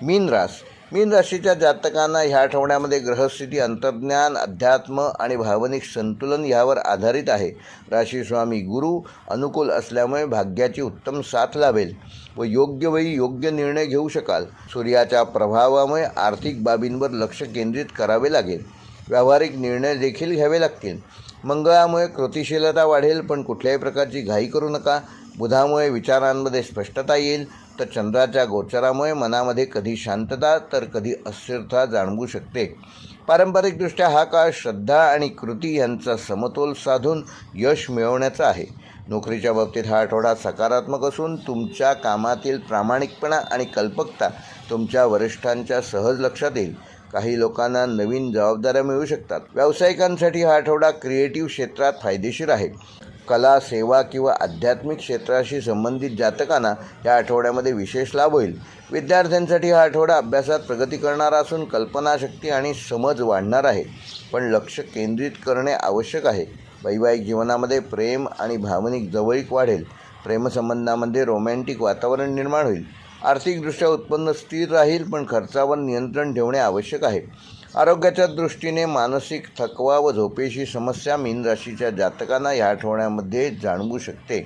मीन राशीच्या जातकांना ह्या आठवड्यामध्ये ग्रहस्थिती, अंतर्ज्ञान, अध्यात्म आणि भावनिक संतुलन यावर आधारित आहे. राशीस्वामी गुरु अनुकूल असल्यामुळे भाग्याची उत्तम साथ लाभेल व योग्य वेळी योग्य निर्णय घेऊ शकाल. सूर्याच्या प्रभावामुळे आर्थिक बाबींवर लक्ष केंद्रित करावे लागेल. व्यावहारिक निर्णय देखील घ्यावे लागतील. मंगळामुळे कृतिशीलता वाढेल, पण कुठल्याही प्रकारची घाई करू नका. बुधामुळे विचारांमध्ये स्पष्टता येईल, तर चंद्राच्या गोचरामुळे मनामध्ये कधी शांतता तर कधी अस्थिरता जाणवू शकते. पारंपरिकदृष्ट्या हा काळ श्रद्धा आणि कृती यांचा समतोल साधून यश मिळवण्याचा आहे. नोकरीच्या बाबतीत हा आठवडा सकारात्मक असून तुमच्या कामातील प्रामाणिकपणा आणि कल्पकता तुमच्या वरिष्ठांच्या सहज लक्षात येईल. काही लोकांना नवीन जबाबदाऱ्या मिळू शकतात. व्यावसायिकांसाठी हा आठवडा क्रिएटिव्ह क्षेत्रात फायदेशीर आहे. कला, सेवा किंवा आध्यात्मिक क्षेत्राशी संबंधित जातकांना या आठवड्यामध्ये विशेष लाभ होईल. विद्यार्थ्यांसाठी हा आठवडा अभ्यासात प्रगती करणारा असून कल्पनाशक्ती आणि समज वाढणार आहे, पण लक्ष केंद्रित करणे आवश्यक आहे. वैवाहिक जीवनामध्ये प्रेम आणि भावनिक जवळीक वाढेल. प्रेमसंबंधामध्ये रोमॅन्टिक वातावरण निर्माण होईल. आर्थिकदृष्ट्या उत्पन्न स्थिर राहील, पण खर्चावर नियंत्रण ठेवणे आवश्यक आहे. आरोग्याच्या दृष्टीने मानसिक थकवा व झोपेची समस्या मीन राशीच्या जातकांना या आठवड्यामध्ये जाणवू शकते.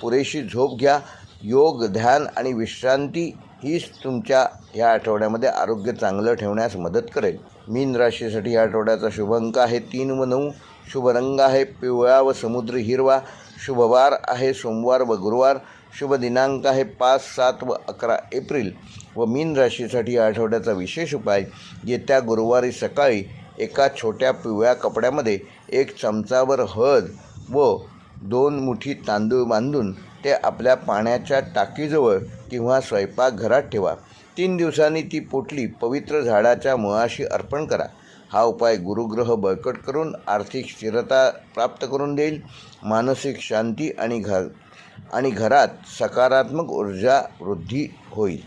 पुरेशी झोप घ्या. योग, ध्यान आणि विश्रांती हीच तुमच्या या आठवड्यामध्ये आरोग्य चांगलं ठेवण्यास मदत करेल. मीन राशीसाठी या आठवड्याचा शुभ अंक आहे 3 व 9. शुभ रंग आहे पिवळा व समुद्री हिरवा. शुभ वार आहे सोमवार व गुरुवार. शुभ दिनांक आहे 5, 7 व 11 एप्रिल. व मीन राशीसाठी या आठवड्याचा विशेष उपाय, येत्या गुरुवारी सकाळी एका छोट्या पिवळ्या कपड्यामध्ये 1 चमचावर हळद व 2 मुठी तांदूळ बांधून ते आपल्या पाण्याच्या टाकीजवळ किंवा स्वयंपाकघरात ठेवा. 3 दिवसांनी ती पोटली पवित्र झाडाच्या मुळाशी अर्पण करा. हा उपाय गुरुग्रह बळकट करून आर्थिक स्थिरता प्राप्त करून देईल. मानसिक शांती आणि घरात सकारात्मक ऊर्जा वृद्धी होईल.